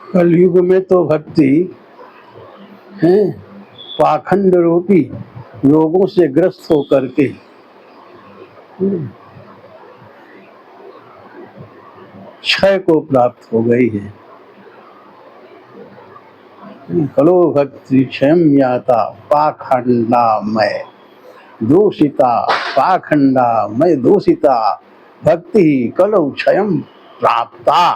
कलयुग में तो भक्ति है पाखंड रूपी रोगों से ग्रस्त होकर के क्षय को प्राप्त हो गई है। कलो भक्ति क्षयम याता पाखंडामय दूषिता, पाखंडामय दूषिता भक्ति कलो क्षयम प्राप्ता।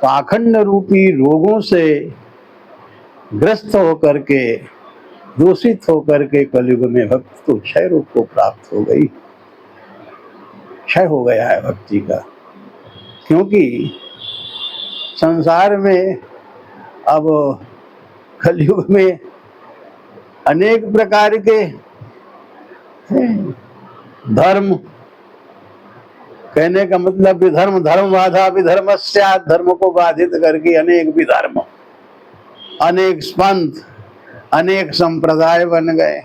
पाखंड रूपी रोगों से ग्रस्त होकर के, दूषित होकर के कलयुग में भक्ति तो क्षय रूप को प्राप्त हो गई। क्षय हो गया है भक्ति का, क्योंकि संसार में अब कलयुग में अनेक प्रकार के धर्म, कहने का मतलब विधर्म धर्म बाधा विधर्मस्यात्, धर्म को बाधित करके अनेक विधर्म, अनेक पंथ, अनेक संप्रदाय बन गए।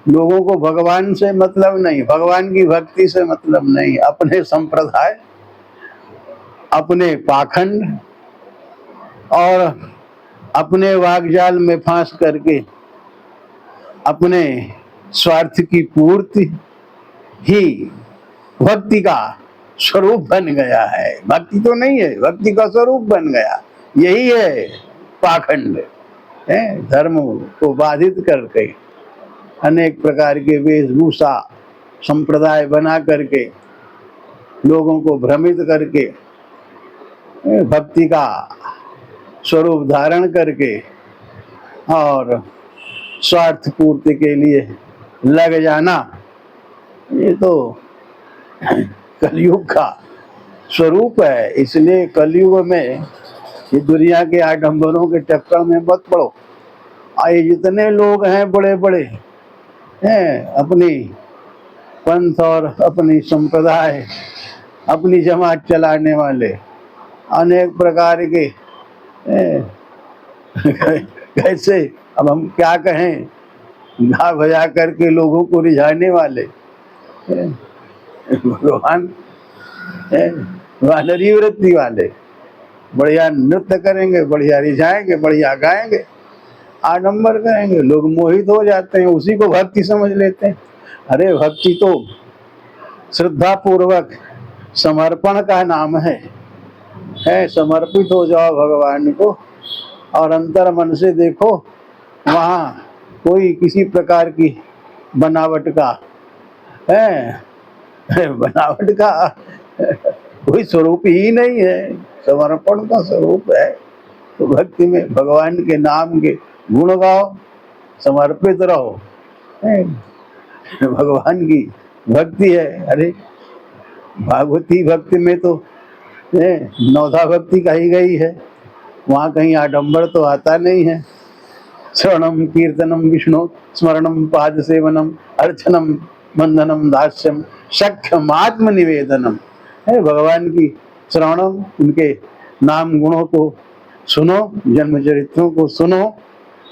लोगों को भगवान से मतलब नहीं, भगवान की भक्ति से मतलब नहीं, अपने संप्रदाय, अपने पाखंड और अपने वागजाल में फांस करके अपने स्वार्थ की पूर्ति ही भक्ति का स्वरूप बन गया है। भक्ति तो नहीं है, भक्ति का स्वरूप बन गया, यही है पाखंड है। धर्म को बाधित करके अनेक प्रकार के वेशभूषा संप्रदाय बना करके लोगों को भ्रमित करके भक्ति का स्वरूप धारण करके और स्वार्थ पूर्ति के लिए लग जाना, ये तो कलयुग का स्वरूप है। इसलिए कलयुग में ये दुनिया के आडंबरों के चक्कर में मत पड़ो। आए जितने लोग हैं बड़े बड़े हैं, अपनी पंथ और अपनी संप्रदाय, अपनी जमात चलाने वाले, अनेक प्रकार के कैसे, अब हम क्या कहें, गा बजा करके लोगों को रिझाने वाले भगवान वानरी वृत्ति वाले, बढ़िया नृत्य करेंगे, बढ़िया रिझाएंगे, बढ़िया गाएंगे, आडंबर करेंगे, लोग मोहित हो जाते हैं, उसी को भक्ति समझ लेते हैं। अरे भक्ति तो श्रद्धा पूर्वक समर्पण का नाम है। समर्पित हो जाओ भगवान को और अंतर मन से देखो, वहाँ कोई किसी प्रकार की बनावट का बनावट का कोई स्वरूप ही नहीं है, समर्पण का स्वरूप है। तो भक्ति में भगवान के नाम के गुण गाओ, समर्पित रहो, भगवान की भक्ति है। अरे भागवती भक्ति में तो नौधा भक्ति कही गई है, वहाँ कहीं आडंबर तो आता नहीं है। श्रवणम कीर्तनम विष्णु स्मरणम पाद सेवनम अर्चनम बंधनम दास्यम सख्यम आत्मनिवेदनम है। भगवान की श्रवणम, उनके नाम गुणों को सुनो, जन्म चरित्रों को सुनो,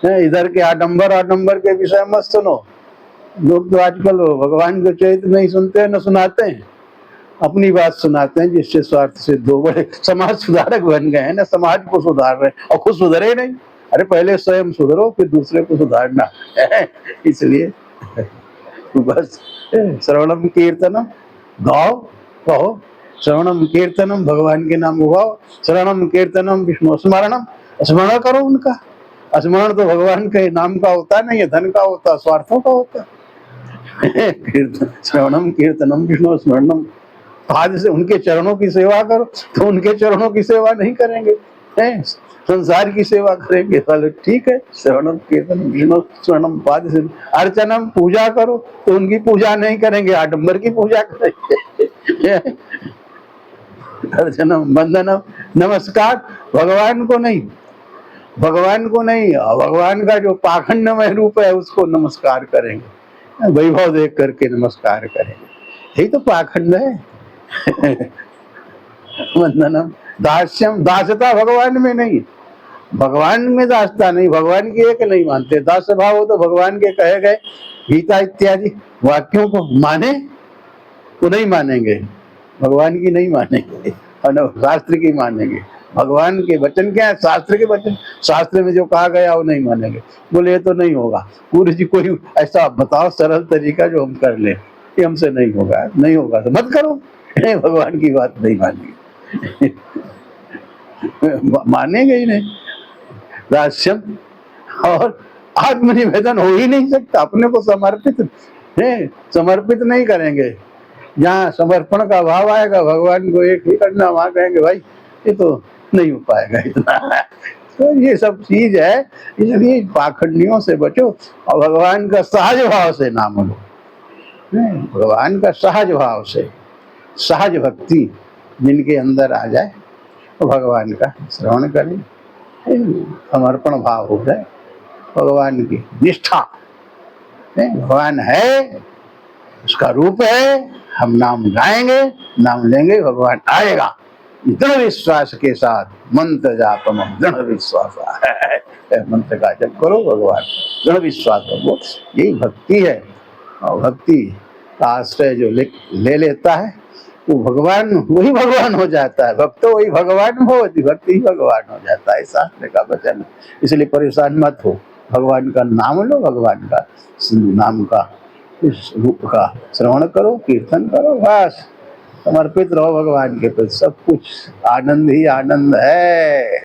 इधर के आडंबर के विषय मत सुनो। लोग तो आजकल भगवान के चरित्र नहीं सुनते हैं, न सुनाते हैं, अपनी बात सुनाते हैं, जिससे स्वार्थ से दो बड़े समाज सुधारक बन गए हैं ना, समाज को सुधार रहे और खुद सुधरे नहीं। अरे पहले स्वयं सुधरो, फिर दूसरे को सुधारना इसलिए बस श्रवणम कीर्तनम गाओ, कहो श्रवणम कीर्तनम, भगवान के नाम गाओ, श्रवणम कीर्तनम विष्णु स्मरणम, स्मरण करो उनका। स्मरण तो भगवान के नाम का होता नहीं है, धन का होता, स्वार्थों का होता। श्रवणम कीर्तनम विष्णु स्मरणम, आज से उनके चरणों की सेवा करो। तो उनके चरणों की सेवा नहीं करेंगे, संसार की सेवा करेंगे, चलो ठीक है। श्रवणम कीर्तनम विष्णु स्मरणम पाद से अर्चनम, पूजा करो, तो उनकी पूजा नहीं करेंगे, आडंबर की पूजा करेंगे। अर्चनम बंदनम, नमस्कार भगवान को नहीं, भगवान को नहीं, भगवान का जो पाखंडमय रूप है उसको नमस्कार करेंगे, वैभव देख करके नमस्कार करेंगे, यही तो पाखंड है। वंदनम दास्यम, दासता भगवान में नहीं, भगवान में दासता नहीं, भगवान की एक नहीं मानते। दास भाव हो तो भगवान के कहे गए गीता इत्यादि वाक्यों को माने तो नहीं मानेंगे, भगवान की नहीं मानेंगे और न शास्त्र की मानेंगे, भगवान के वचन क्या है? शास्त्र के वचन। शास्त्र में जो कहा गया वो नहीं मानेंगे, बोले ये तो नहीं होगा। गुरु जी कोई ऐसा बताओ सरल तरीका जो हम कर ले, ये हमसे नहीं होगा। नहीं होगा तो मत करो। नहीं, भगवान की बात नहीं मानेंगे। मानेंगे ही नहीं। दास्यम और आत्मनिवेदन हो ही नहीं सकता। अपने को समर्पित है, समर्पित नहीं करेंगे। जहाँ समर्पण का भाव आएगा, भगवान को एक ही करना, वहां कहेंगे भाई ये तो नहीं हो पाएगा इतना। तो ये सब चीज है, इसलिए पाखंडियों से बचो और भगवान का सहज भाव से नाम लो। भगवान का सहज भाव से, सहज भक्ति जिनके अंदर आ जाए तो भगवान का श्रवण करें, समर्पण भाव हो जाए, भगवान की निष्ठा। भगवान है, उसका रूप है, हम नाम गाएंगे, नाम लेंगे, भगवान आएगा। दृढ़ विश्वास के साथ मंत्र जाप में दृढ़ विश्वास है। मंत्र का जप करो, भगवान दृढ़ विश्वास करो, यही भक्ति है। और भक्ति का आश्रय जो ले लेता है वो भगवान, वही भगवान हो जाता है। भक्त तो वही भगवान हो, भक्ति ही भगवान हो जाता है, शास्त्र का वचन। इसलिए परेशान मत हो, भगवान का नाम लो, भगवान का नाम का इस रूप का श्रवण करो, कीर्तन करो, बस समर्पित रहो भगवान के प्रति। सब कुछ आनंद ही आनंद है।